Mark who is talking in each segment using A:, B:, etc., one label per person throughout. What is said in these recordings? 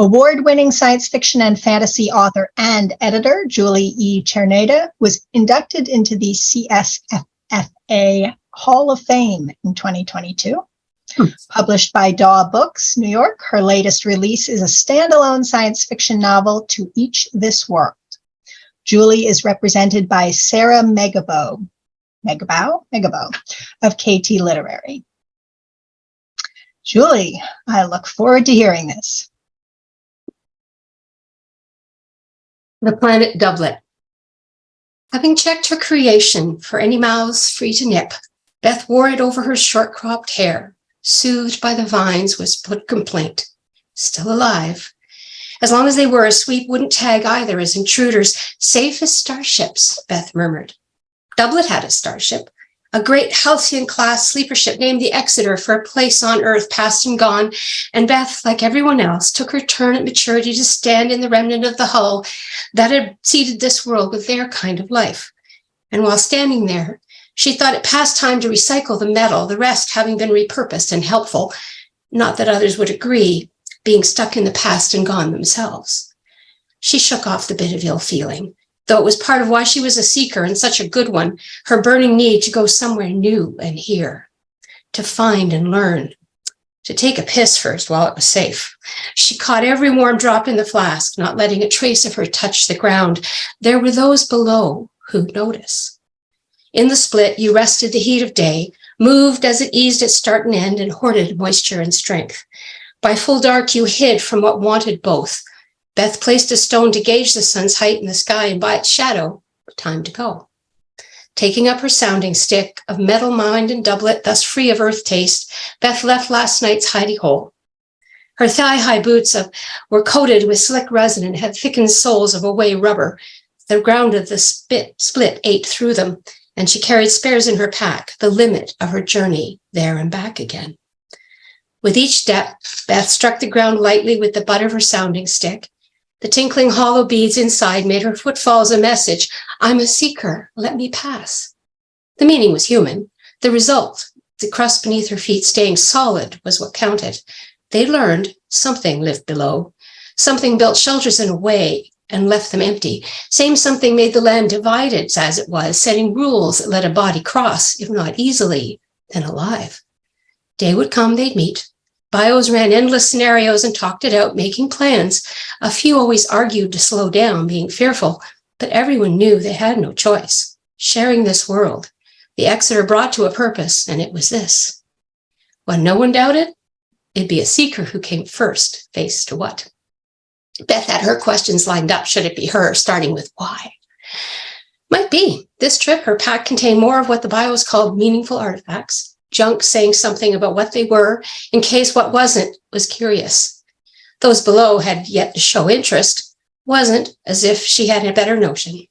A: Award-winning science fiction and fantasy author and editor Julie E. Czerneda was inducted into the CSFFA Hall of Fame in 2022. Published by Daw Books, New York, her latest release is a standalone science fiction novel, To Each This World. Julie is represented by Sarah Megabo of KT Literary. Julie, I look forward to hearing this.
B: The Planet Doublet. Having checked her creation for any mouths free to nip, Beth wore it over her short-cropped hair. Soothed by the vines was put complaint. Still alive. As long as they were, a sweep wouldn't tag either as intruders, safe as starships, Beth murmured. Doublet had a starship, a great halcyon-class sleeper ship named the Exeter for a place on Earth past and gone, and Beth, like everyone else, took her turn at maturity to stand in the remnant of the hull that had seeded this world with their kind of life. And while standing there, she thought it past time to recycle the metal, the rest having been repurposed and helpful. Not that others would agree, being stuck in the past and gone themselves. She shook off the bit of ill feeling, though it was part of why she was a seeker and such a good one, her burning need to go somewhere new and here, to find and learn, to take a piss first while it was safe. She caught every warm drop in the flask, not letting a trace of her touch the ground. There were those below who'd notice. In the split, you rested the heat of day, moved as it eased its start and end, and hoarded moisture and strength. By full dark, you hid from what wanted both. Beth placed a stone to gauge the sun's height in the sky, and by its shadow, time to go. Taking up her sounding stick of metal mind and doublet, thus free of earth taste, Beth left last night's hidey hole. Her thigh-high boots were coated with slick resin and had thickened soles of away rubber. The ground of the split ate through them, and she carried spares in her pack, the limit of her journey there and back again. With each step, Beth struck the ground lightly with the butt of her sounding stick. The tinkling hollow beads inside made her footfalls a message. I'm a seeker, let me pass. The meaning was human. The result, the crust beneath her feet staying solid, was what counted. They learned something lived below. Something built shelters in a way and left them empty. Same something made the land divided as it was, setting rules that let a body cross, if not easily, then alive. Day would come, they'd meet. Bios ran endless scenarios and talked it out, making plans. A few always argued to slow down, being fearful, but everyone knew they had no choice. Sharing this world, the Exeter brought to a purpose, and it was this. When no one doubted, it'd be a seeker who came first, face to what? Beth had her questions lined up, should it be her, starting with why. Might be. This trip, her pack contained more of what the bios called meaningful artifacts, junk saying something about what they were, in case what wasn't was curious. Those below had yet to show interest, wasn't as if she had a better notion.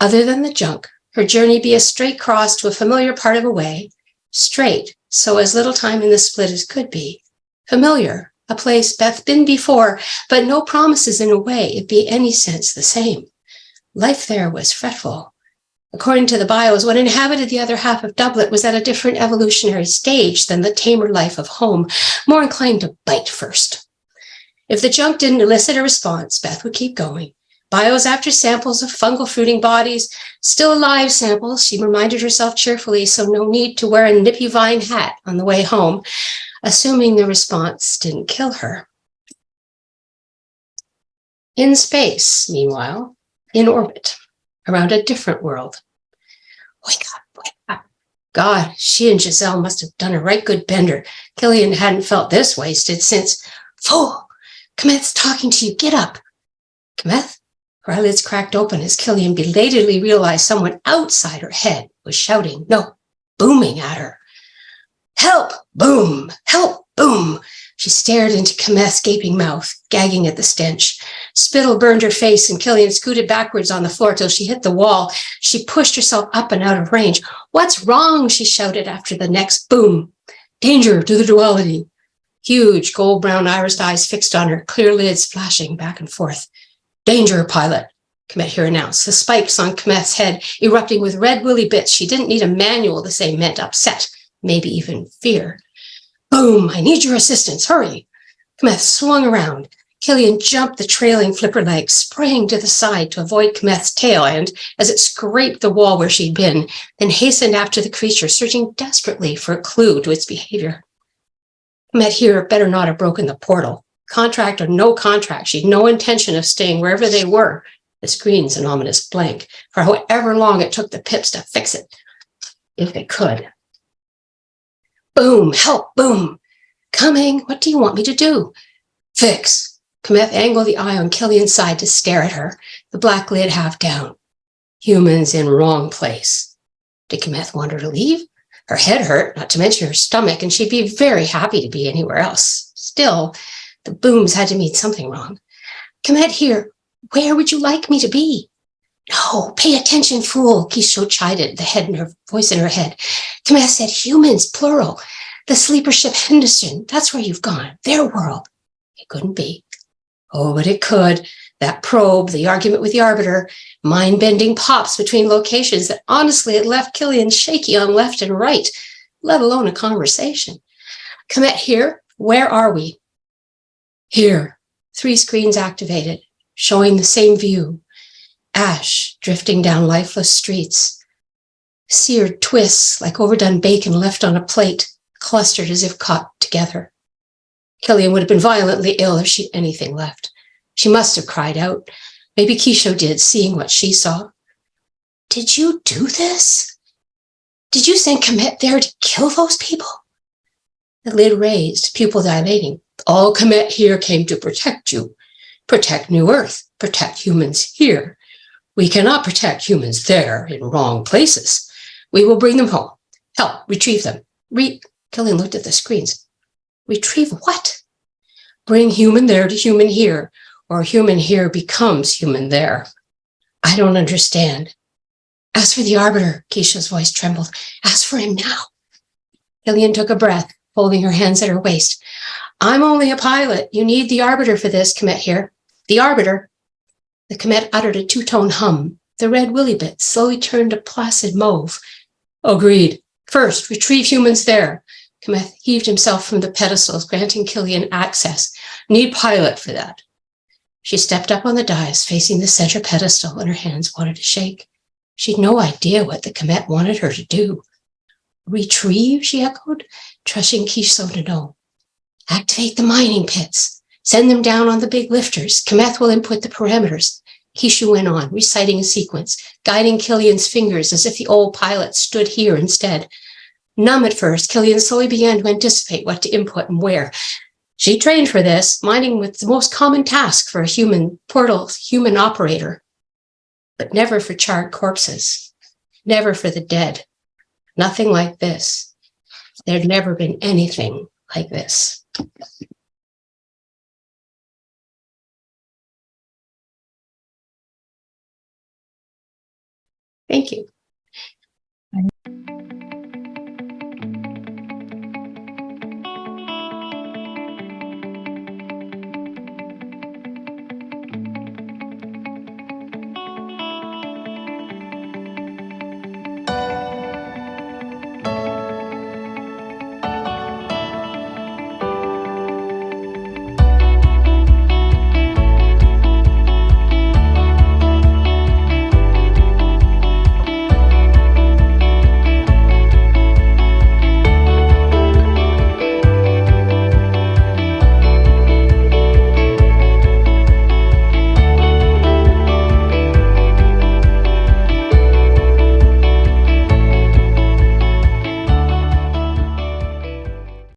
B: Other than the junk, her journey be a straight cross to a familiar part of a way, straight, so as little time in the split as could be, familiar, a place Beth been before, but no promises in a way it'd be any sense the same. Life there was fretful. According to the bios, what inhabited the other half of Doublet was at a different evolutionary stage than the tamer life of home, more inclined to bite first. If the junk didn't elicit a response, Beth would keep going. Bios after samples of fungal fruiting bodies, still alive samples, she reminded herself cheerfully, so no need to wear a nippy vine hat on the way home, assuming the response didn't kill her. In space, meanwhile, in orbit, around a different world. Wake up. God, she and Giselle must have done a right good bender. Killian hadn't felt this wasted since, Fool! Kmeth's talking to you, get up. Kmeth? Her eyelids cracked open as Killian belatedly realized someone outside her head was shouting, no, booming at her. Help! Boom! Help! Boom! She stared into Kmeth's gaping mouth, gagging at the stench. Spittle burned her face and Killian scooted backwards on the floor till she hit the wall. She pushed herself up and out of range. What's wrong? She shouted after the next boom. Danger to the duality. Huge gold-brown irised eyes fixed on her, clear lids flashing back and forth. Danger, pilot, Kmeth here announced, the spikes on Kmeth's head erupting with red woolly bits. She didn't need a manual to say meant upset, maybe even fear. Boom, I need your assistance, hurry. Kmeth swung around. Killian jumped the trailing flipper leg, sprang to the side to avoid Kmeth's tail, and, as it scraped the wall where she'd been, then hastened after the creature, searching desperately for a clue to its behavior. Kmeth here better not have broken the portal. Contract or no contract, she'd no intention of staying wherever they were. The screen's an ominous blank, for however long it took the pips to fix it, if they could. Boom, help, boom. Coming, what do you want me to do? Fix. Kmeth angled the eye on Killian's side to stare at her, the black lid half down. Humans in wrong place. Did Kmeth want her to leave? Her head hurt, not to mention her stomach, and she'd be very happy to be anywhere else. Still, the booms had to mean something wrong. Kmeth here, where would you like me to be? No, pay attention, fool, Keisho chided, the head in her voice in her head. Kmeth said humans, plural. The sleeper ship Henderson, that's where you've gone, their world. It couldn't be. Oh, but it could. That probe, the argument with the Arbiter, mind-bending pops between locations that honestly had left Killian shaky on left and right, let alone a conversation. Kmeth here, where are we? Here, 3 screens activated, showing the same view. Ash drifting down lifeless streets. Seared twists like overdone bacon left on a plate, clustered as if caught together. Killian would have been violently ill if she'd anything left. She must have cried out. Maybe Keisho did, seeing what she saw. Did you do this? Did you send Kmeth there to kill those people? The lid raised, pupil dilating. All Kmeth here came to protect you. Protect New Earth. Protect humans here. We cannot protect humans there in wrong places. We will bring them home. Help, retrieve them. Killian looked at the screens. Retrieve what? Bring human there to human here, or human here becomes human there. I don't understand. Ask for the Arbiter, Keisha's voice trembled. Ask for him now. Killian took a breath, folding her hands at her waist. I'm only a pilot. You need the Arbiter for this, Kmeth here. The Arbiter. The Kmeth uttered a 2-tone hum. The red willy bit slowly turned to placid mauve. Agreed. First, retrieve humans there. Kmeth heaved himself from the pedestals, granting Killian access. Need pilot for that. She stepped up on the dais, facing the center pedestal, and her hands wanted to shake. She'd no idea what the Kmeth wanted her to do. Retrieve, she echoed, trusting Keisho to know. Activate the mining pits. Send them down on the big lifters. Kmeth will input the parameters. Keisho went on, reciting a sequence, guiding Killian's fingers as if the old pilot stood here instead. Numb at first, Killian slowly began to anticipate what to input and where. She trained for this, mining was the most common task for a human operator, but never for charred corpses, never for the dead. Nothing like this. There'd never been anything like this. Thank you.